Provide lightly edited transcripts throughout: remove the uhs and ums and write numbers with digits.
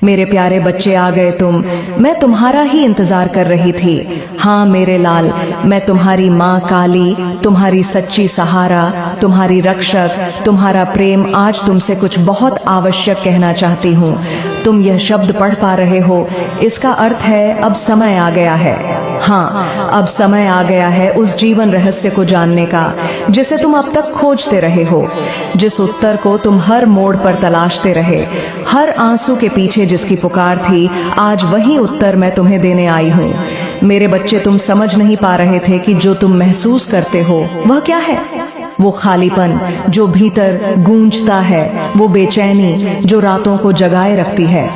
मेरे प्यारे बच्चे आ गए तुम, मैं तुम्हारा ही इंतजार कर रही थी। हाँ मेरे लाल, मैं तुम्हारी माँ काली, तुम्हारी सच्ची सहारा, तुम्हारी रक्षक, तुम्हारा प्रेम आज तुमसे कुछ बहुत आवश्यक कहना चाहती हूँ। तुम यह शब्द पढ़ पा रहे हो, इसका अर्थ है अब समय आ गया है। हाँ, अब समय आ गया है उस जीवन रहस्य को जानने का जिसे तुम अब तक खोजते रहे हो, जिस उत्तर को तुम हर मोड़ पर तलाशते रहे। हर आंसू के पीछे जिसकी पुकार थी, आज वही उत्तर मैं तुम्हें देने आई हूँ। मेरे बच्चे, तुम समझ नहीं पा रहे थे कि जो तुम महसूस करते हो वह क्या है। वो खालीपन जो भीतर गूंजता है, वो बेचैनी जो रातों को जगाए रखती है,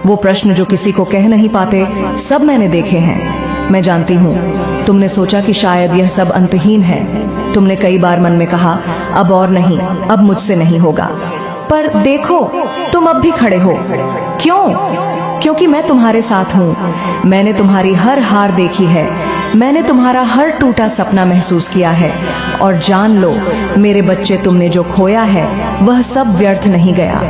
वो प्रश्न जो किसी को कह नहीं पाते, सब मैंने देखे हैं। मैं जानती हूँ तुमने सोचा कि शायद यह सब अंतहीन है। तुमने कई बार मन में कहा, अब और नहीं, अब मुझसे नहीं होगा। पर देखो, तुम अब भी खड़े हो। क्यों? क्योंकि मैं तुम्हारे साथ हूँ। मैंने तुम्हारी हर हार देखी है, मैंने तुम्हारा हर टूटा सपना महसूस किया है। और जान लो मेरे बच्चे, तुमने जो खोया है वह सब व्यर्थ नहीं गया।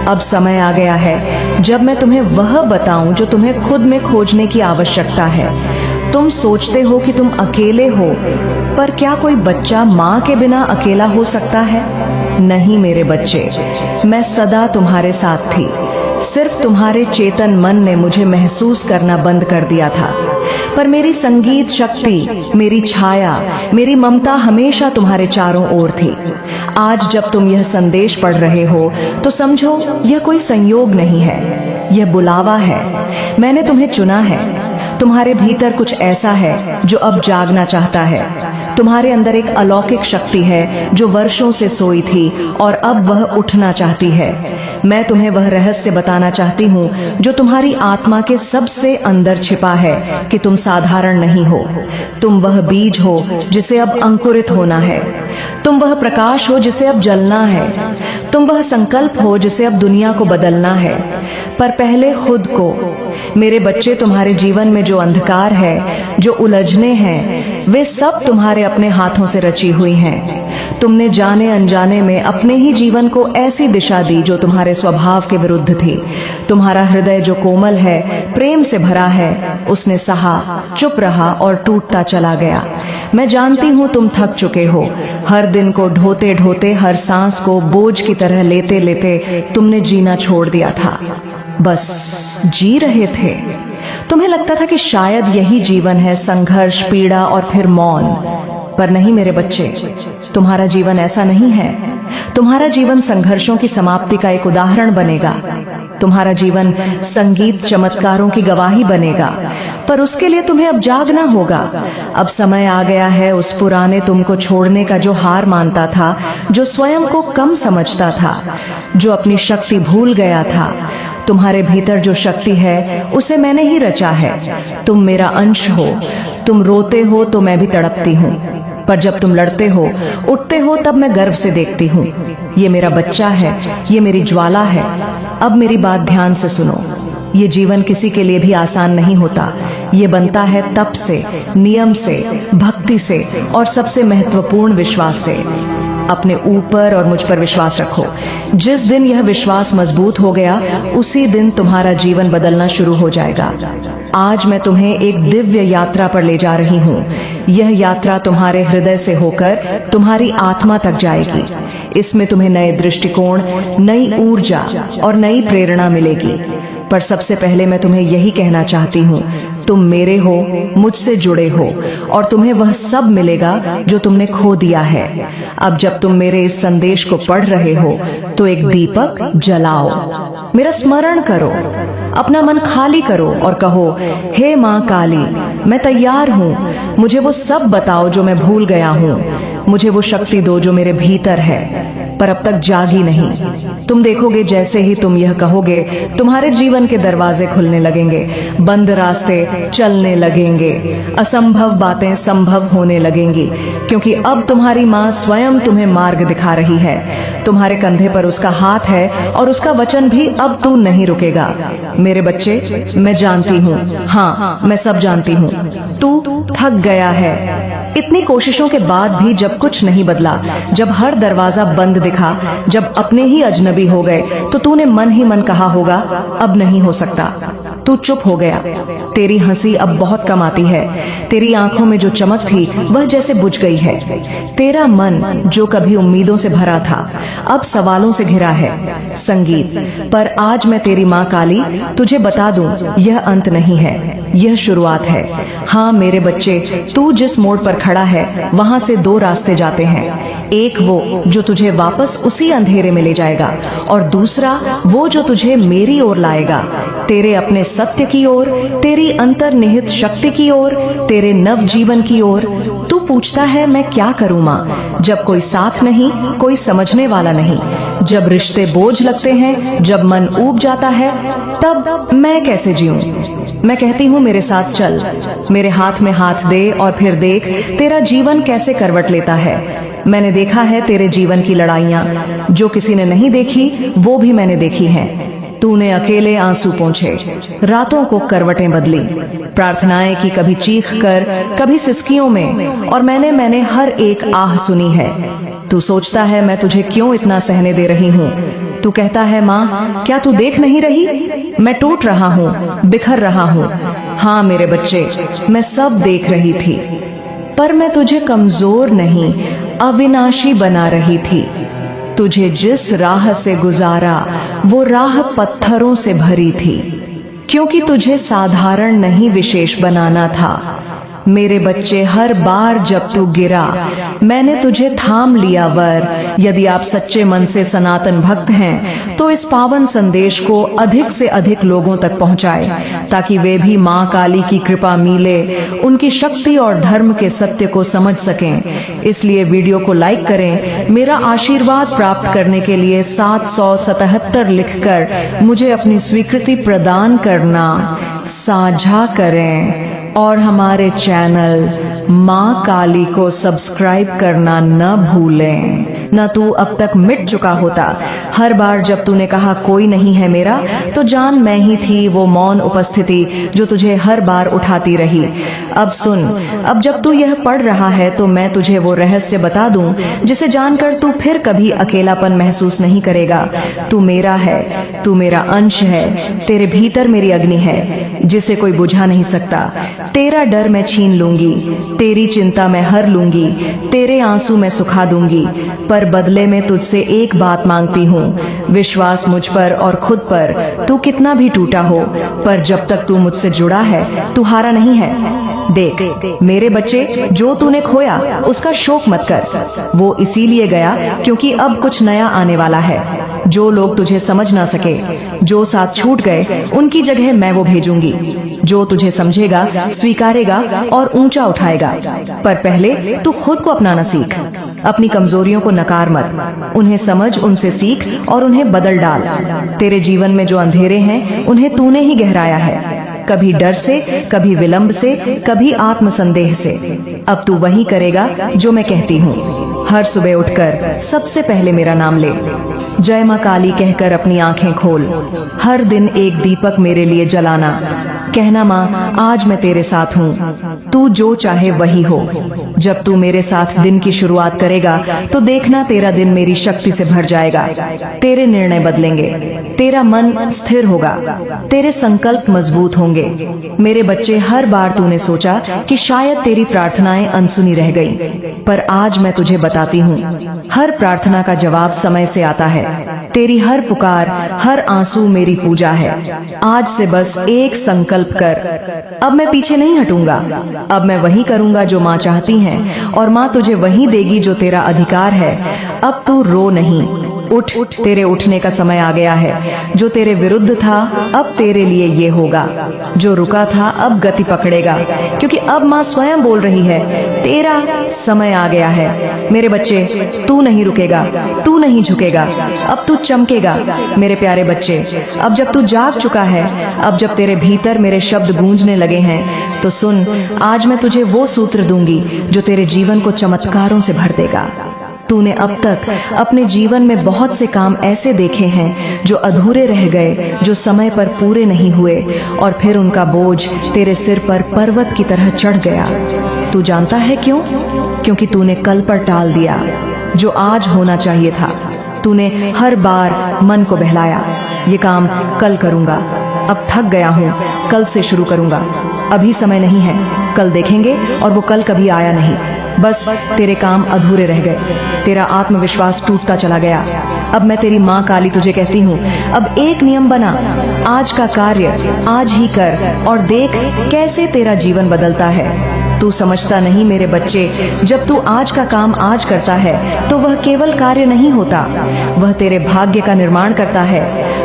अब समय आ गया है जब मैं तुम्हें वह बताऊं जो तुम्हें खुद में खोजने की आवश्यकता है। तुम सोचते हो कि तुम अकेले हो, पर क्या कोई बच्चा माँ के बिना अकेला हो सकता है? नहीं मेरे बच्चे, मैं सदा तुम्हारे साथ थी। सिर्फ तुम्हारे चेतन मन ने मुझे महसूस करना बंद कर दिया था। पर मेरी संगीत शक्ति, मेरी छाया, मेरी ममता हमेशा तुम्हारे चारों ओर थी। आज जब तुम यह संदेश पढ़ रहे हो तो समझो यह कोई संयोग नहीं है, यह बुलावा है। मैंने तुम्हें चुना है। तुम्हारे भीतर कुछ ऐसा है जो अब जागना चाहता है। तुम्हारे अंदर एक अलौकिक शक्ति है जो वर्षों से सोई थी और अब वह उठना चाहती है। मैं तुम्हें वह रहस्य बताना चाहती हूँ जो तुम्हारी आत्मा के सबसे अंदर छिपा है कि तुम साधारण नहीं हो। तुम वह बीज हो जिसे अब अंकुरित होना है। तुम वह प्रकाश हो जिसे अब जलना है। तुम वह संकल्प हो जिसे अब दुनिया को बदलना है। पर पहले खुद को। मेरे बच्चे, तुम्हारे जीवन में जो अंधकार है, जो उलझने हैं, वे सब तुम्हारे अपने हाथों से रची हुई हैं। तुमने जाने अनजाने में अपने ही जीवन को ऐसी दिशा दी जो तुम्हारे स्वभाव के विरुद्ध थी। तुम्हारा हृदय जो कोमल है, प्रेम से भरा है, उसने सहा, चुप रहा और टूटता चला गया। मैं जानती हूँ तुम थक चुके हो। हर दिन को ढोते ढोते, हर सांस को बोझ की तरह लेते लेते तुमने जीना छोड़ दिया था। बस जी रहे थे। तुम्हें लगता था कि शायद यही जीवन है, संघर्ष, पीड़ा और फिर मौन। पर नहीं मेरे बच्चे, तुम्हारा जीवन ऐसा नहीं है। तुम्हारा जीवन संघर्षों की समाप्ति का एक उदाहरण बनेगा। तुम्हारा जीवन संगीत चमत्कारों की गवाही बनेगा। पर उसके लिए तुम्हें अब जागना होगा। अब समय आ गया है उस पुराने तुमको छोड़ने का जो हार मानता था, जो स्वयं को कम समझता था, जो अपनी शक्ति भूल गया था। तुम्हारे भीतर जो शक्ति है उसे मैंने ही रचा है। तुम मेरा अंश हो। तुम रोते हो तो मैं भी तड़पती हूँ, पर जब तुम लड़ते हो, उठते हो, तब मैं गर्व से देखती हूँ। ये मेरा बच्चा है, ये मेरी ज्वाला है। अब मेरी बात ध्यान से सुनो। ये जीवन किसी के लिए भी आसान नहीं होता। ये बनता है तप से, नियम से, भक्ति से और सबसे महत्वपूर्ण विश्वास से। अपने ऊपर और मुझ पर विश्वास रखो। जिस दिन यह विश्वास मजबूत हो गया, उसी दिन तुम्हारा जीवन बदलना शुरू हो जाएगा। आज मैं तुम्हें एक दिव्य यात्रा पर ले जा रही हूँ। यह यात्रा तुम्हारे हृदय से होकर तुम्हारी आत्मा तक जाएगी। इसमें तुम्हें नए दृष्टिकोण, नई ऊर्जा और नई प्रेरणा मिलेगी। पर सबसे पहले मैं तुम्हें यही कहना चाहती हूँ, तुम मेरे हो, मुझसे जुड़े हो और तुम्हें वह सब मिलेगा जो तुमने खो दिया है। अब जब तुम मेरे इस संदेश को पढ़ रहे हो तो एक दीपक जलाओ, मेरा स्मरण करो, अपना मन खाली करो और कहो, हे माँ काली, मैं तैयार हूँ। मुझे वो सब बताओ जो मैं भूल गया हूँ। मुझे वो शक्ति दो जो मेरे भीतर है पर अब तक जागी नहीं। तुम देखोगे जैसे ही तुम यह कहोगे, तुम्हारे जीवन के दरवाजे खुलने लगेंगे, बंद रास्ते चलने लगेंगे, असंभव बातें संभव होने लगेंगी, क्योंकि अब तुम्हारी माँ स्वयं तुम्हें मार्ग दिखा रही है। तुम्हारे कंधे पर उसका हाथ है और उसका वचन भी अब तू नहीं रुकेगा। मेरे बच्चे, मैं जानती हूँ, हाँ मैं सब जानती हूँ। तू थक गया है, इतनी कोशिशों के बाद भी जब कुछ नहीं बदला, जब हर दरवाजा बंद दिखा, जब अपने ही अजनबी हो गए, तो तूने मन ही मन कहा होगा अब नहीं हो सकता। तू चुप हो गया। तेरी हंसी अब बहुत कम आती है। तेरी आंखों में जो चमक थी वह जैसे बुझ गई है। तेरा मन जो कभी उम्मीदों से भरा था अब सवालों से घिरा है। संगीत, पर आज मैं तेरी माँ काली तुझे बता दूं, यह अंत नहीं है, यह शुरुआत है। हाँ मेरे बच्चे, तू जिस मोड़ पर खड़ा है वहां से दो रास्ते जाते हैं। एक वो जो तुझे वापस उसी अंधेरे में ले जाएगा, और दूसरा वो जो तुझे मेरी ओर लाएगा, तेरे अपने सत्य की ओर, तेरी अंतर्निहित शक्ति की ओर, तेरे नव जीवन की ओर। तू पूछता है मैं क्या करूं माँ, जब कोई साथ नहीं, कोई समझने वाला नहीं, जब रिश्ते बोझ लगते हैं, जब मन ऊब जाता है, तब मैं कैसे जीऊं? मैं कहती हूँ मेरे साथ चल, मेरे हाथ में हाथ दे और फिर देख तेरा जीवन कैसे करवट लेता है। मैंने देखा है तेरे जीवन की लड़ाइयाँ, जो किसी ने नहीं देखी वो भी मैंने देखी हैं। तूने अकेले आंसू पोंछे, रातों को करवटें बदली, प्रार्थनाएं की कभी चीख कर, कभी सिसकियों में, और मैंने हर एक आह सुनी है। तू सोचता है मैं तुझे क्यों इतना सहने दे रही हूँ। तू कहता है माँ क्या तू देख नहीं रही, मैं टूट रहा हूँ, बिखर रहा हूँ। हाँ मेरे बच्चे, मैं सब देख रही थी, पर मैं तुझे कमजोर नहीं, अविनाशी बना रही थी। तुझे जिस राह से गुजारा वो राह पत्थरों से भरी थी, क्योंकि तुझे साधारण नहीं विशेष बनाना था। मेरे बच्चे, हर बार जब तू गिरा मैंने तुझे थाम लिया वर। यदि आप सच्चे मन से सनातन भक्त हैं तो इस पावन संदेश को अधिक से अधिक लोगों तक पहुंचाएं, ताकि वे भी माँ काली की कृपा मिले, उनकी शक्ति और धर्म के सत्य को समझ सकें। इसलिए वीडियो को लाइक करें। मेरा आशीर्वाद प्राप्त करने के लिए 777 लिखकर मुझे अपनी स्वीकृति प्रदान करना, साझा करें और हमारे चैनल माँ काली को सब्सक्राइब करना न भूलें। न तू अब तक मिट चुका होता। हर बार जब तूने कहा कोई नहीं है मेरा, तो जान मैं ही थी वो मौन उपस्थिति जो तुझे हर बार उठाती रही। अब सुन, अब जब तू यह पढ़ रहा है तो मैं तुझे वो रहस्य बता दूं जिसे जानकर तू फिर कभी अकेलापन महसूस नहीं करेगा। तू मेरा है, तू मेरा अंश है, तेरे भीतर मेरी अग्नि है जिसे कोई बुझा नहीं सकता। तेरा डर मैं छीन लूंगी, तेरी चिंता मैं हर लूंगी, तेरे आंसू मैं सुखा दूंगी, पर बदले में तुझसे एक बात मांगती हूँ, विश्वास मुझ पर और खुद पर। तू कितना भी टूटा हो, पर जब तक तू मुझसे जुड़ा है तू हारा नहीं है। देख मेरे बच्चे, जो तूने खोया उसका शोक मत कर, वो इसीलिए गया क्योंकि अब कुछ नया आने वाला है। जो लोग तुझे समझ ना सके, जो साथ छूट गए, उनकी जगह मैं वो भेजूंगी जो तुझे समझेगा, स्वीकारेगा और ऊंचा उठाएगा। पर पहले तू खुद को अपनाना सीख, अपनी कमजोरियों को नकार मत, उन्हें समझ, उनसे सीख और उन्हें बदल डाल। तेरे जीवन में जो अंधेरे हैं उन्हें तूने ही गहराया है, कभी डर से, कभी विलंब से, कभी आत्मसंदेह से। अब तू वही करेगा जो मैं कहती हूँ। हर सुबह उठकर सबसे पहले मेरा नाम ले, जय माँ काली कहकर अपनी आंखें खोल। हर दिन एक दीपक मेरे लिए जलाना, कहना माँ आज मैं तेरे साथ हूँ, तू जो चाहे वही हो। जब तू मेरे साथ दिन की शुरुआत करेगा तो देखना तेरा दिन मेरी शक्ति से भर जाएगा। तेरे निर्णय बदलेंगे, तेरा मन स्थिर होगा, तेरे संकल्प मजबूत होंगे। मेरे बच्चे, हर बार तूने सोचा कि शायद तेरी प्रार्थनाएं अनसुनी रह गई, पर आज मैं तुझे बताती हूँ, हर प्रार्थना का जवाब समय से आता है। तेरी हर पुकार, हर आंसू मेरी पूजा है। आज से बस एक संकल्प कर, अब मैं पीछे नहीं हटूंगा, अब मैं वही करूंगा जो माँ चाहती है, और माँ तुझे वही देगी जो तेरा अधिकार है। अब तू रो नहीं, उठ, तेरे उठने का समय आ गया है। जो तेरे विरुद्ध था अब तेरे लिए ये होगा, जो रुका था अब गति पकड़ेगा, क्योंकि अब माँ स्वयं बोल रही है, तेरा समय आ गया है। मेरे बच्चे, तू नहीं रुकेगा, तू नहीं झुकेगा, अब तू चमकेगा। मेरे प्यारे बच्चे, अब जब तू जाग चुका है, अब जब तेरे भीतर मेरे शब्द गूंजने लगे हैं, तो सुन, आज मैं तुझे वो सूत्र दूंगी जो तेरे जीवन को चमत्कारों से भर देगा। तूने अब तक अपने जीवन में बहुत से काम ऐसे देखे हैं जो अधूरे रह गए, जो समय पर पूरे नहीं हुए, और फिर उनका बोझ तेरे सिर पर पर्वत की तरह चढ़ गया। तू जानता है क्यों? क्योंकि तूने कल पर टाल दिया जो आज होना चाहिए था। तूने हर बार मन को बहलाया, ये काम कल करूंगा, अब थक गया हूँ, कल से शुरू करूंगा, अभी समय नहीं है, कल देखेंगे, और वो कल कभी आया नहीं। बस तेरे काम अधूरे रह गए, तेरा आत्मविश्वास टूटता चला गया। अब मैं तेरी माँ काली तुझे कहती हूँ, अब एक नियम बना, आज का कार्य आज ही कर और देख कैसे तेरा जीवन बदलता है। तू समझता नहीं मेरे बच्चे, जब तू आज का काम आज करता है तो वह केवल कार्य नहीं होता, वह तेरे भाग्य का निर्माण करता है।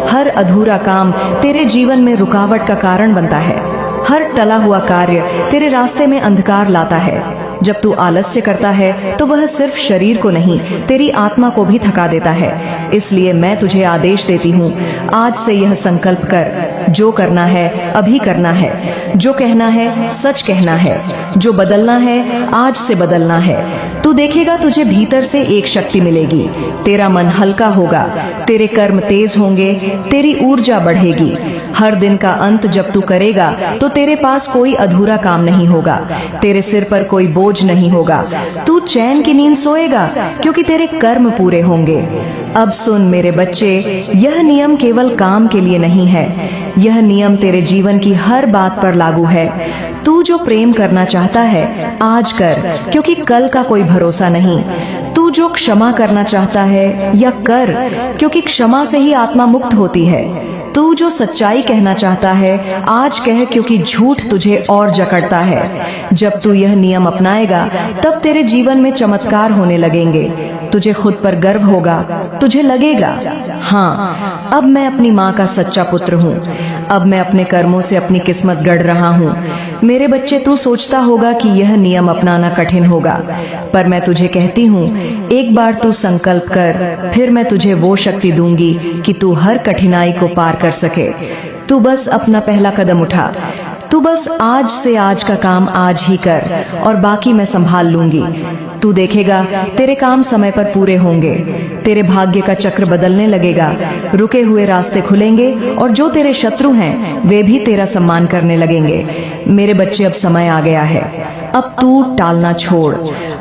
हर अधूरा काम तेरे जीवन में रुकावट का कारण बनता है। हर टला हुआ कार्य तेरे रास्ते में अंधकार लाता है। जब तू आलस्य करता है तो वह सिर्फ शरीर को नहीं, तेरी आत्मा को भी थका देता है। इसलिए मैं तुझे आदेश देती हूँ, आज से यह संकल्प कर, जो करना है अभी करना है, जो कहना है सच कहना है, जो बदलना है आज से बदलना है। तू देखेगा तुझे भीतर से एक शक्ति मिलेगी, तेरा मन हल्का होगा, तेरे कर्म तेज होंगे, तेरी ऊर्जा बढ़ेगी। हर दिन का अंत जब तू करेगा तो तेरे पास कोई अधूरा काम नहीं होगा, तेरे सिर पर कोई बोझ नहीं होगा। तू चैन की नींद सोएगा क्योंकि तेरे कर्म पूरे होंगे। अब सुन मेरे बच्चे, यह नियम केवल काम के लिए नहीं है, यह नियम तेरे जीवन की हर बात पर लागू है। तू जो प्रेम करना चाहता है आज कर, क्योंकि कल का कोई भरोसा नहीं। तू जो क्षमा करना चाहता है या कर, क्योंकि क्षमा से ही आत्मा मुक्त होती है। तू जो सच्चाई कहना चाहता है आज कह, क्योंकि झूठ तुझे और जकड़ता है। जब तू यह नियम अपनाएगा तब तेरे जीवन में चमत्कार होने लगेंगे। तुझे खुद पर गर्व होगा, तुझे लगेगा हाँ, अब मैं अपनी माँ का सच्चा पुत्र हूँ, अब मैं अपने कर्मों से अपनी किस्मत गढ़ रहा हूँ। मेरे बच्चे, तू सोचता होगा कि यह नियम अपनाना कठिन होगा, पर मैं तुझे कहती हूँ, एक बार तू संकल्प कर, फिर मैं तुझे वो शक्ति दूंगी कि तू हर कठिनाई को पार कर सके। तू बस अपना पहला कदम उठा, तू बस आज से आज का काम आज ही कर और बाकी मैं संभाल लूंगी। तू देखेगा तेरे काम समय पर पूरे होंगे, तेरे भाग्य का चक्र बदलने लगेगा, रुके हुए रास्ते खुलेंगे और जो तेरे शत्रु हैं वे भी तेरा सम्मान करने लगेंगे। मेरे बच्चे, अब समय आ गया है, अब तू टालना छोड़,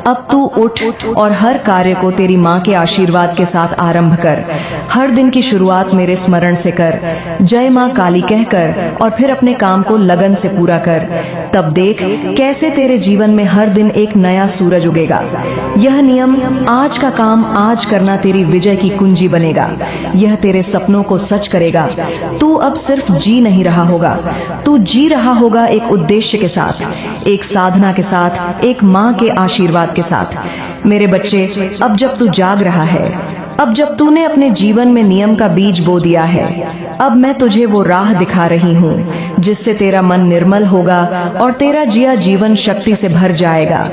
अब तू उठ और हर कार्य को तेरी माँ के आशीर्वाद के साथ आरंभ कर। हर दिन की शुरुआत मेरे स्मरण से कर, जय माँ काली कहकर, और फिर अपने काम को लगन से पूरा कर। तब देख कैसे तेरे जीवन में हर दिन एक नया सूरज उगेगा। यह नियम, आज का काम आज करना, तेरी विजय की कुंजी बनेगा। यह तेरे सपनों को सच करेगा। तू अब सिर्फ जी नहीं रहा होगा, तू जी रहा होगा एक उद्देश्य के साथ, एक साधना के साथ, एक माँ के आशीर्वाद के साथ। मेरे बच्चे, अब जब तू जाग रहा है, अब जब तूने अपने जीवन में नियम का बीज बो दिया है, अब मैं तुझे वो राह दिखा रही हूँ जिससे तेरा मन निर्मल होगा और तेरा जिया जीवन शक्ति से भर जाएगा।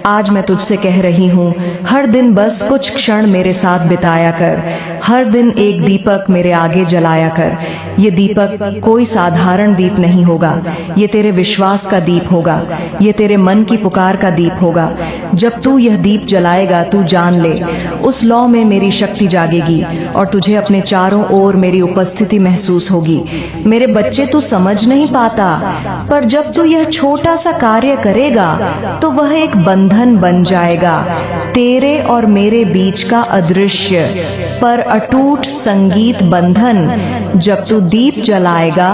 आज मैं तुझसे कह रही हूँ, हर दिन बस कुछ क्षण मेरे साथ बिताया कर, हर दिन एक दीपक मेरे आगे जलाया कर। ये दीपक कोई साधारण दीप नहीं होगा, ये तेरे विश्वास का दीप होगा, ये तेरे मन की पुकार का दीप होगा। जब तू यह दीप जलाएगा, तू जान ले उस लौ में मेरी शक्ति जागेगी और तुझे अपने चारों ओर मेरी उपस्थिति महसूस होगी। मेरे बच्चे, तू समझ नहीं पाता, पर जब तू यह छोटा सा कार्य करेगा तो वह एक बंधन बन जाएगा, तेरे और मेरे बीच का अदृश्य पर अटूट संगीत बंधन। जब तू दीप जलाएगा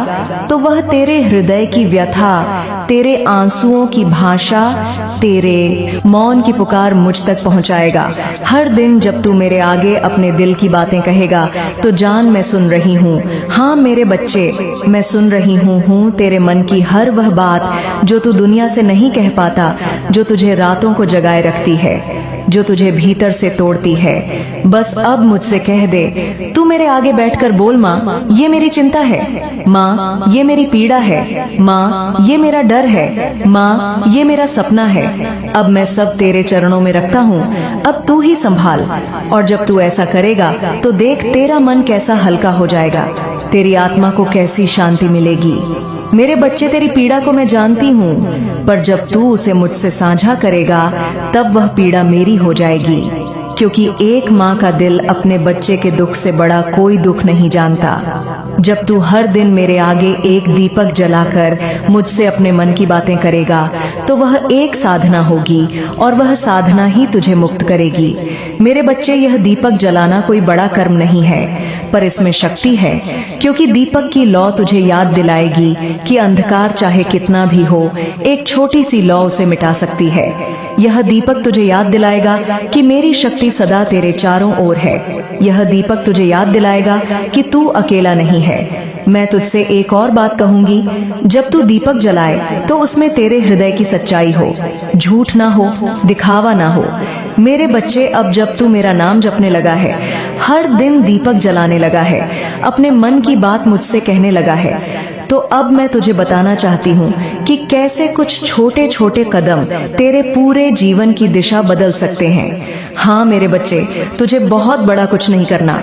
तो वह तेरे हृदय की व्यथा, तेरे आंसुओं की भाषा, तेरे मौन की पुकार मुझ तक पहुंचाएगा। हर दिन जब तू मेरे आगे अपने दिल की बातें कहेगा तो जान, मैं सुन रही हूँ। हाँ मेरे बच्चे, मैं सुन रही हूँ तेरे मन की हर वह बात जो तू दुनिया से नहीं कह पाता, जो तुझे रातों को जगाए रखती है, जो तुझे भीतर से तोड़ती है। बस अब मुझसे कह दे, तू मेरे आगे बैठकर बोल, माँ ये मेरी चिंता है, माँ ये मेरी पीड़ा है, माँ ये मेरा डर है, माँ ये मेरा सपना है। अब मैं सब तेरे चरणों में रखता हूँ, अब तू ही संभाल। और जब तू ऐसा करेगा तो देख तेरा मन कैसा हल्का हो जाएगा, तेरी आत्मा को कैसी शांति मिलेगी। मेरे बच्चे, तेरी पीड़ा को मैं जानती हूँ, पर जब तू उसे मुझसे साझा करेगा तब वह पीड़ा मेरी हो जाएगी। क्योंकि एक माँ का दिल अपने बच्चे के दुख से बड़ा कोई दुख नहीं जानता। जब तू हर दिन मेरे आगे एक दीपक जलाकर मुझसे अपने मन की बातें करेगा तो वह एक साधना होगी और वह साधना ही तुझे मुक्त करेगी। मेरे बच्चे, यह दीपक जलाना कोई बड़ा कर्म नहीं है, पर इसमें शक्ति है, क्योंकि दीपक की लौ तुझे याद दिलाएगी कि अंधकार चाहे कितना भी हो, एक छोटी सी लौ उसे मिटा सकती है। यह दीपक तुझे याद दिलाएगा कि मेरी शक्ति सदा तेरे चारों ओर है। यह दीपक तुझे याद दिलाएगा कि तू अकेला नहीं है। मैं तुझसे एक और बात कहूंगी, जब तू दीपक जलाए तो उसमें तेरे हृदय की सच्चाई हो, झूठ ना हो, दिखावा ना हो। मेरे बच्चे, अब जब तू मेरा नाम जपने लगा है, हर दिन दीपक जलाने लगा है, अपने मन की बात मुझसे कहने लगा है, तो अब मैं तुझे बताना चाहती हूँ कि कैसे कुछ छोटे छोटे कदम तेरे पूरे जीवन की दिशा बदल सकते हैं। हाँ मेरे बच्चे, तुझे बहुत बड़ा कुछ नहीं करना,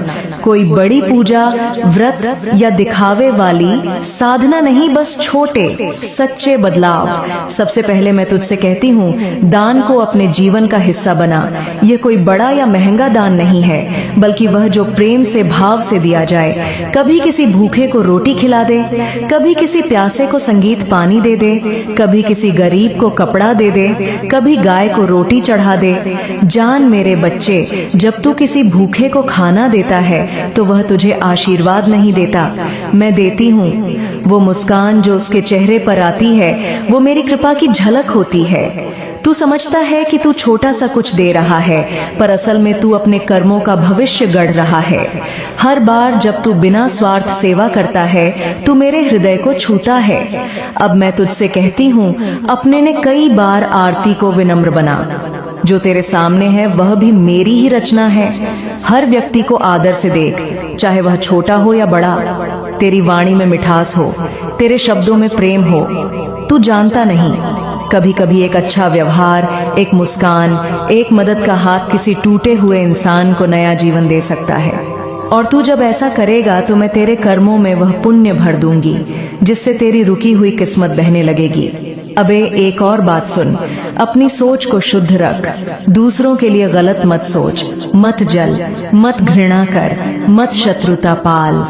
कोई बड़ी पूजा, व्रत या दिखावे वाली साधना नहीं, बस छोटे सच्चे बदलाव। सबसे पहले मैं तुझसे कहती हूँ, दान को अपने जीवन का हिस्सा बना। यह कोई बड़ा या महंगा दान नहीं है, बल्कि वह जो प्रेम से, भाव से दिया जाए। कभी किसी भूखे को रोटी खिला दे, कभी किसी प्यासे को संगीत पानी दे दे, कभी किसी गरीब को कपड़ा दे दे, कभी गाय को रोटी चढ़ा दे। जान मेरे बच्चे, जब तू किसी भूखे को खाना देता है तो वह तुझे आशीर्वाद नहीं देता, मैं देती हूँ। वो मुस्कान जो उसके चेहरे पर आती है, वो मेरी कृपा की झलक होती है। तू समझता है कि तू छोटा सा कुछ दे रहा है, पर असल में तू अपने कर्मों का भविष्य गढ़ रहा है। हर बार जब तू बिना स्वार्थ सेवा करता है, तू मेरे हृदय को छूता है। अब मैं तुझसे कहती हूँ, अपने ने कई बार आरती को विनम्र बना। जो तेरे सामने है वह भी मेरी ही रचना है। हर व्यक्ति को आदर से देख, चाहे वह छोटा हो या बड़ा। तेरी वाणी में मिठास हो, तेरे शब्दों में प्रेम हो। तू जानता नहीं, कभी कभी एक अच्छा व्यवहार, एक मुस्कान, एक मदद का हाथ किसी टूटे हुए इंसान को नया जीवन दे सकता है। और तू जब ऐसा करेगा तो मैं तेरे कर्मों में वह पुण्य भर दूंगी, जिससे तेरी रुकी हुई किस्मत बहने लगेगी। अबे एक और बात सुन, अपनी सोच को शुद्ध रख, दूसरों के लिए गलत मत सोच, मत जल, मत घृणा कर, मत शत्रुता पाल।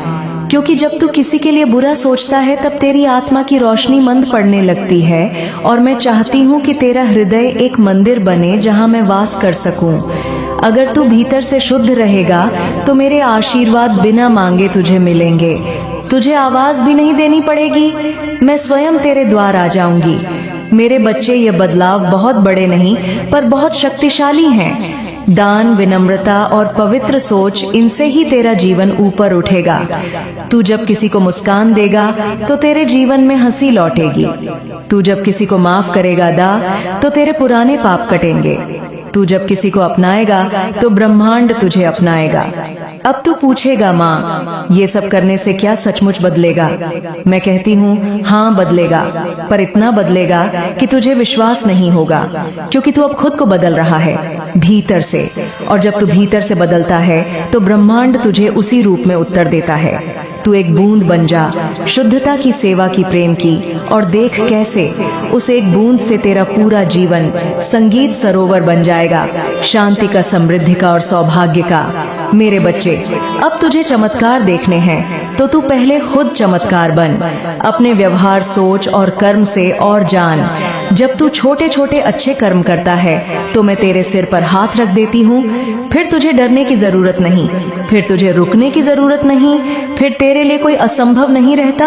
क्योंकि जब तू किसी के लिए बुरा सोचता है तब तेरी आत्मा की रोशनी मंद पड़ने लगती है, और मैं चाहती हूँ कि तेरा हृदय एक मंदिर बने जहाँ मैं वास कर सकूं। अगर तू भीतर से शुद्ध रहेगा तो मेरे आशीर्वाद बिना मांगे तुझे मिलेंगे। तुझे आवाज भी नहीं देनी पड़ेगी, मैं स्वयं तेरे द्वार आ जाऊंगी। मेरे बच्चे, ये बदलाव बहुत बड़े नहीं पर बहुत शक्तिशाली हैं। दान, विनम्रता और पवित्र सोच, इनसे ही तेरा जीवन ऊपर उठेगा। तू जब किसी को मुस्कान देगा तो तेरे जीवन में हंसी लौटेगी। तू जब किसी को माफ करेगा तो तेरे पुराने पाप कटेंगे। तू जब किसी को अपनाएगा तो ब्रह्मांड तुझे अपनाएगा। अब तू पूछेगा, माँ ये सब करने से क्या सचमुच बदलेगा? मैं कहती हूँ हाँ बदलेगा, पर इतना बदलेगा कि तुझे विश्वास नहीं होगा, क्योंकि तू अब खुद को बदल रहा है भीतर से। और जब तू भीतर से बदलता है तो ब्रह्मांड तुझे उसी रूप में उत्तर देता है। तू एक बूंद बन जा, शुद्धता की, सेवा की, प्रेम की, और देख कैसे उस एक बूंद से तेरा पूरा जीवन संगीत सरोवर बन जाएगा, शांति का, समृद्धि का और सौभाग्य का। मेरे बच्चे, अब तुझे चमत्कार देखने हैं तो तू पहले खुद चमत्कार बन, अपने व्यवहार, सोच और कर्म से और जान। जब तू छोटे छोटे अच्छे कर्म करता है तो मैं तेरे सिर पर हाथ रख देती हूँ। फिर तुझे डरने की जरूरत नहीं, फिर तुझे रुकने की जरूरत नहीं, फिर तेरे लिए कोई असंभव नहीं रहता।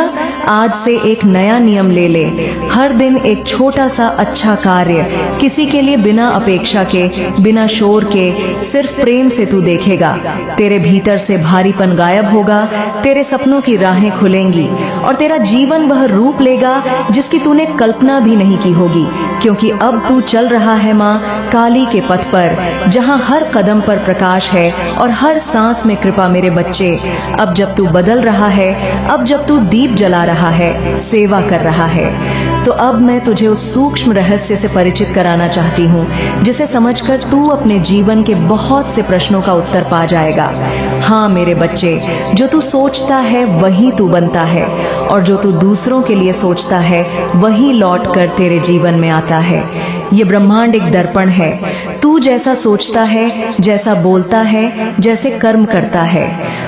आज से एक नया नियम ले ले, हर दिन एक छोटा सा अच्छा कार्य, किसी के लिए बिना अपेक्षा के, बिना शोर के, सिर्फ प्रेम से तू देखेगा। तेरे भीतर से भारीपन गायब होगा, तेरे सपनों की राहें खुलेंगी और तेरा जीवन वह रूप लेगा जिसकी तूने कल्पना भी नहीं की होगी। क्योंकि अब तू चल रहा है माँ काली के पथ पर, जहाँ हर कदम पर प्रकाश है और हर सांस में कृपा। मेरे बच्चे, अब जब तू बदल रहा है, अब जब तू दीप जला रहा है, सेवा कर रहा है, तो अब मैं तुझे उस सूक्ष्म रहस्य से परिचित कराना चाहती हूँ जिसे समझकर तू अपने जीवन के बहुत से प्रश्नों का उत्तर पा जाएगा। हाँ मेरे बच्चे, जो तू सोचता है वही तू बनता है, और जो तू दूसरों के लिए सोचता है वही लौट कर तेरे जीवन में आता है। ये ब्रह्मांड एक दर्पण है। तू जैसा सोचता है, जैसा बोलता है, जैसे कर्म करता है,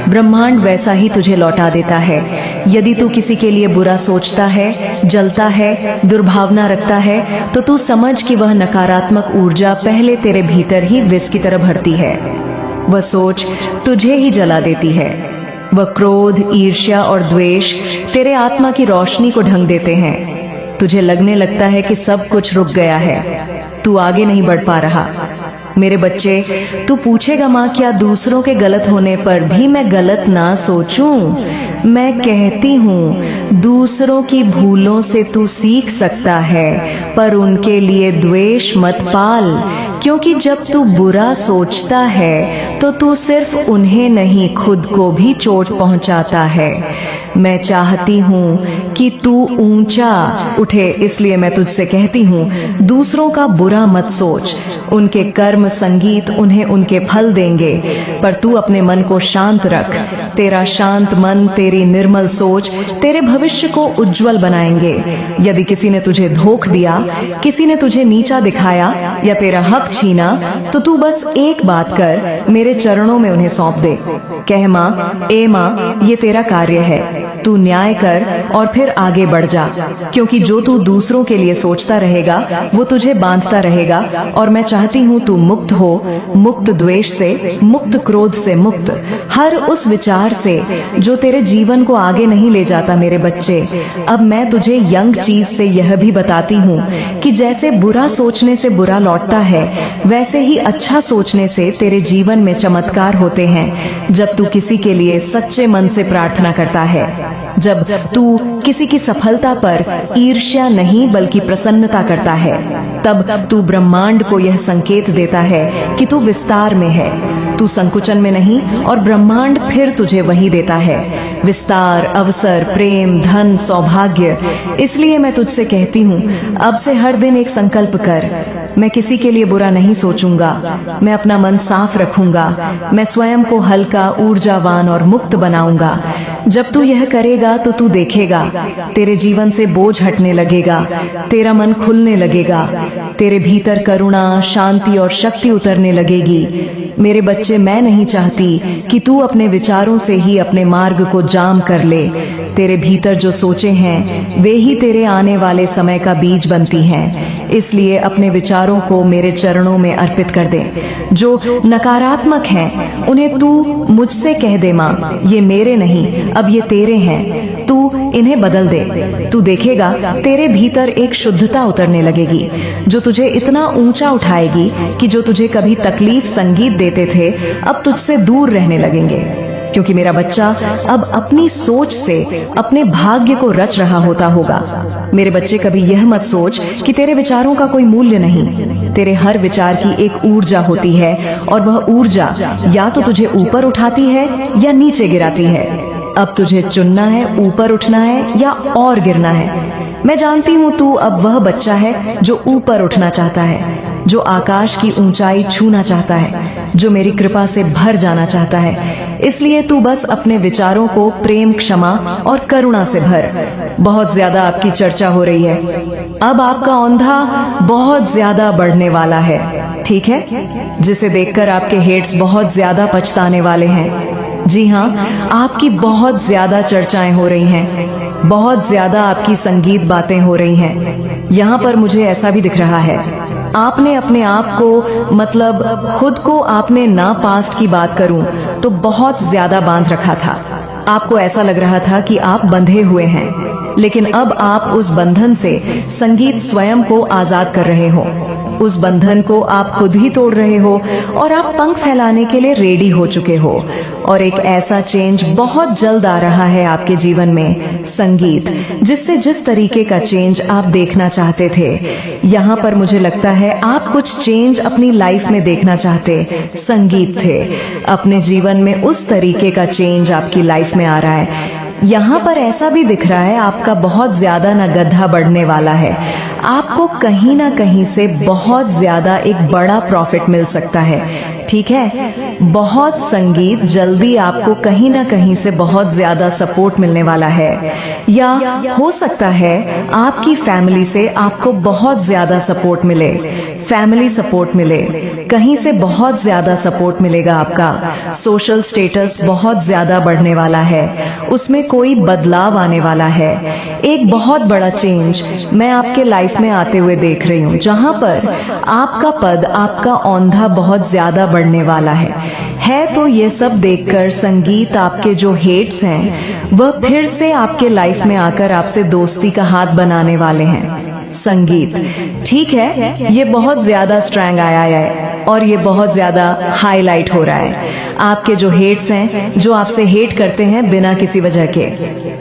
ब्रह्मांड वैसा ही तुझे लौटा देता है। यदि तू किसी के लिए बुरा सोचता है, जलता है, दुर्भावना रखता है, तो तू समझ कि वह नकारात्मक ऊर्जा पहले तेरे भीतर ही विष की तरह भरती है। वह सोच तुझे ही जला देती है। वह क्रोध, ईर्ष्या और द्वेष तेरे आत्मा की रोशनी को ढंक देते हैं। तुझे लगने लगता है कि सब कुछ रुक गया है, तू आगे नहीं बढ़ पा रहा। मेरे बच्चे, तू पूछेगा माँ, क्या दूसरों के गलत होने पर भी मैं गलत ना सोचूं? मैं कहती हूँ, दूसरों की भूलों से तू सीख सकता है, पर उनके लिए द्वेष मत पाल, क्योंकि जब तू बुरा सोचता है तो तू सिर्फ उन्हें नहीं, खुद को भी चोट पहुंचाता है। मैं चाहती हूँ कि तू ऊंचा उठे, इसलिए मैं तुझसे कहती हूँ, दूसरों का बुरा मत सोच। उनके कर्म संगीत उन्हें उनके फल देंगे, पर तू अपने मन को शांत रख। तेरा शांत मन, तेरी निर्मल सोच तेरे भविष्य को उज्जवल बनाएंगे। यदि किसी ने तुझे धोखा दिया, किसी ने तुझे नीचा दिखाया या तेरा हक छीना, तो तू बस एक बात कर, मेरे चरणों में उन्हें सौंप दे। कह माँ, ए माँ, ये तेरा कार्य है, तू न्याय कर और फिर आगे बढ़ जा, क्योंकि जो तू दूसरों के लिए सोचता रहेगा वो तुझे बांधता रहेगा। और मैं चाहती हूँ तू मुक्त हो, मुक्त द्वेष से, मुक्त क्रोध से, मुक्त हर उस विचार से जो तेरे जीवन को आगे नहीं ले जाता। मेरे बच्चे, अब मैं तुझे यंग चीज से यह भी बताती हूँ कि जैसे बुरा सोचने से बुरा लौटता है, वैसे ही अच्छा सोचने से तेरे जीवन में चमत्कार होते हैं। जब तू किसी के लिए सच्चे मन से प्रार्थना करता है, जब तू किसी की सफलता पर ईर्ष्या नहीं बल्कि प्रसन्नता करता है, तब तू ब्रह्मांड को यह संकेत देता है कि तू विस्तार में है, तू संकुचन में नहीं, और ब्रह्मांड फिर तुझे वही देता है, विस्तार, अवसर, प्रेम, धन, सौभाग्य। इसलिए मैं तुझसे कहती हूँ, अब से हर दिन एक संकल्प कर, मैं किसी के लिए बुरा नहीं सोचूंगा, मैं अपना मन साफ रखूंगा, मैं स्वयं को हल्का, ऊर्जावान और मुक्त बनाऊंगा। जब तू यह करेगा तो तू देखेगा, तेरे जीवन से बोझ हटने लगेगा, तेरा मन खुलने लगेगा, तेरे भीतर करुणा, शांति और शक्ति उतरने लगेगी। मेरे बच्चे, मैं नहीं चाहती कि तू अपने विचारों से ही अपने मार्ग को जाम कर ले। तेरे भीतर जो सोचे हैं वे ही तेरे आने वाले समय का बीज बनती हैं। इसलिए अपने विचारों को मेरे चरणों में अर्पित कर दे। जो नकारात्मक हैं उन्हें तू मुझसे कह दे, माँ ये मेरे नहीं, अब ये तेरे हैं, तू इन्हें बदल दे। तू देखेगा तेरे भीतर एक शुद्धता उतरने लगेगी जो तुझे इतना ऊंचा उठाएगी कि जो तुझे कभी तकलीफ, संगीत देते थे, अब तुझसे दूर रहने लगेंगे। क्योंकि मेरा बच्चा अब अपनी सोच से अपने भाग्य को रच रहा होता होगा। मेरे बच्चे, कभी यह मत सोच कि तेरे विचारों का कोई मूल्य नहीं। तेरे हर विचार की एक ऊर्जा होती है, और वह ऊर्जा या तो तुझे ऊपर उठाती है या नीचे गिराती है। अब तुझे चुनना है, ऊपर उठना है या और गिरना है। मैं जानती हूँ तू अब वह बच्चा है जो ऊपर उठना चाहता है, जो आकाश की ऊंचाई छूना चाहता है, जो मेरी कृपा से भर जाना चाहता है। इसलिए तू बस अपने विचारों को प्रेम, क्षमा और करुणा से भर। बहुत ज्यादा आपकी चर्चा हो रही है, अब आपका औंधा बहुत ज्यादा बढ़ने वाला है, ठीक है, जिसे देखकर आपके हेट्स बहुत ज्यादा पछताने वाले हैं। जी हाँ, आपकी बहुत ज्यादा चर्चाएं हो रही हैं, बहुत ज्यादा आपकी संगीत बातें हो रही हैं। यहाँ पर मुझे ऐसा भी दिख रहा है, आपने अपने आप को, मतलब खुद को, आपने ना पास्ट की बात करूं तो बहुत ज्यादा बांध रखा था। आपको ऐसा लग रहा था कि आप बंधे हुए हैं, लेकिन अब आप उस बंधन से संगीत स्वयं को आजाद कर रहे हो। उस बंधन को आप खुद ही तोड़ रहे हो और आप पंख फैलाने के लिए रेडी हो चुके हो। और एक ऐसा चेंज बहुत जल्द आ रहा है आपके जीवन में, संगीत, जिससे जिस तरीके का चेंज आप देखना चाहते थे, यहाँ पर मुझे लगता है आप कुछ चेंज अपनी लाइफ में देखना चाहते, संगीत थे। अपने जीवन में उस तरीके का चेंज आपकी लाइफ में आ रहा है। यहाँ पर ऐसा भी दिख रहा है आपका बहुत ज्यादा ना गड्ढा बढ़ने वाला है, आपको कहीं ना कहीं से बहुत ज्यादा एक बड़ा प्रॉफिट मिल सकता है। ठीक है। बहुत संगीत जल्दी आपको कहीं ना कहीं से बहुत ज्यादा सपोर्ट मिलने वाला है, या हो सकता है आपकी फैमिली से आपको बहुत ज्यादा सपोर्ट मिले, फैमिली सपोर्ट मिले, कहीं से बहुत ज्यादा सपोर्ट मिलेगा आपका। सोशल स्टेटस बहुत ज्यादा बढ़ने वाला है, उसमें कोई बदलाव आने वाला है। एक बहुत बड़ा चेंज मैं आपके लाइफ में आते हुए देख रही हूँ, जहां पर आपका पद, आपका औंधा बहुत ज्यादा बढ़ने वाला है। तो ये सब देखकर संगीत आपके जो हेट्स हैं वह फिर से आपके लाइफ में आकर आपसे दोस्ती का हाथ बनाने वाले हैं। संगीत, ठीक है, ये बहुत ज्यादा स्ट्रैंग आया है और ये बहुत ज्यादा हाईलाइट हो रहा है। आपके जो हेट्स हैं, जो आपसे हेट करते हैं बिना किसी वजह के,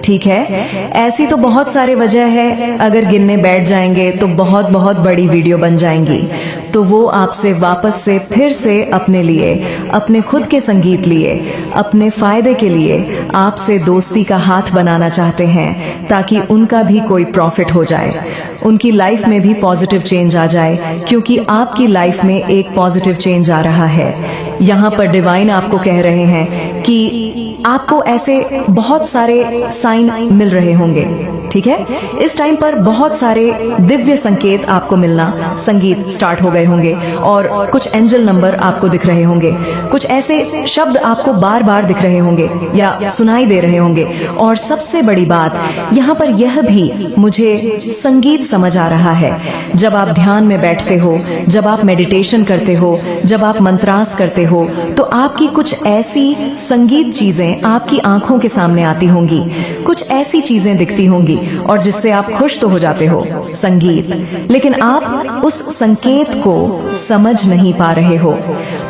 ठीक है, ऐसी तो बहुत सारे वजह है, अगर गिनने बैठ जाएंगे तो बहुत बहुत बड़ी वीडियो बन जाएंगी। तो वो आपसे वापस से फिर से अपने लिए, अपने खुद के संगीत लिए, अपने फायदे के लिए आपसे दोस्ती का हाथ बनाना चाहते हैं, ताकि उनका भी कोई प्रॉफिट हो जाए, उनकी लाइफ में भी पॉजिटिव चेंज आ जाए, क्योंकि आपकी लाइफ में एक पॉजिटिव चेंज आ रहा है। यहाँ पर डिवाइन आपको कह रहे हैं कि आपको ऐसे बहुत सारे साइन मिल रहे होंगे, ठीक है। इस टाइम पर बहुत सारे दिव्य संकेत आपको मिलना, संगीत स्टार्ट हो गए होंगे, और कुछ एंजल नंबर आपको दिख रहे होंगे, कुछ ऐसे शब्द आपको बार बार दिख रहे होंगे या सुनाई दे रहे होंगे। और सबसे बड़ी बात यहाँ पर यह भी मुझे संगीत समझ आ रहा है, जब आप ध्यान में बैठते हो, जब आप मेडिटेशन करते हो, जब आप मंत्रास करते हो, तो आपकी कुछ ऐसी संगीत चीजें आपकी आंखों के सामने आती होंगी, कुछ ऐसी चीजें दिखती होंगी और जिससे आप खुश तो हो जाते हो, संगीत, लेकिन आप उस संकेत को समझ नहीं पा रहे हो।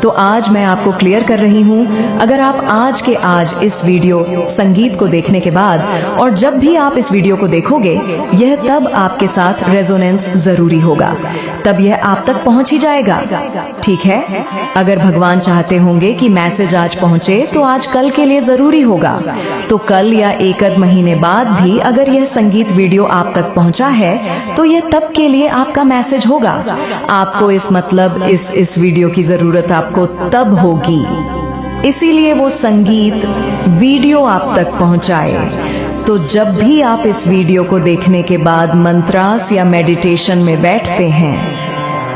तो आज मैं आपको क्लियर कर रही हूं, अगर आप आज के आज इस वीडियो संगीत को देखने के बाद, और जब भी आप इस वीडियो को देखोगे, यह तब आपके साथ रेजोनेंस जरूरी होगा, तब यह आप तक पहुंच ही जाएगा, ठीक है। अगर भगवान चाहते होंगे कि मैसेज आज पहुंचे, तो आज कल के लिए जरूरी होगा, तो कल या एक आध महीने बाद भी अगर यह संगीत वीडियो आप तक पहुंचा है, तो यह तब के लिए आपका मैसेज होगा। आपको इस वीडियो की जरूरत आपको तब होगी, इसीलिए वो संगीत वीडियो आप तक पहुंचाए। तो जब भी आप इस वीडियो को देखने के बाद मंत्रास या मेडिटेशन में बैठते हैं,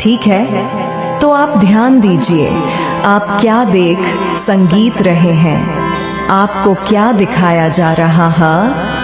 ठीक है, तो आप ध्यान दीजिए आप क्या देख संगीत रहे हैं, आपको क्या दिखाया जा रहा है।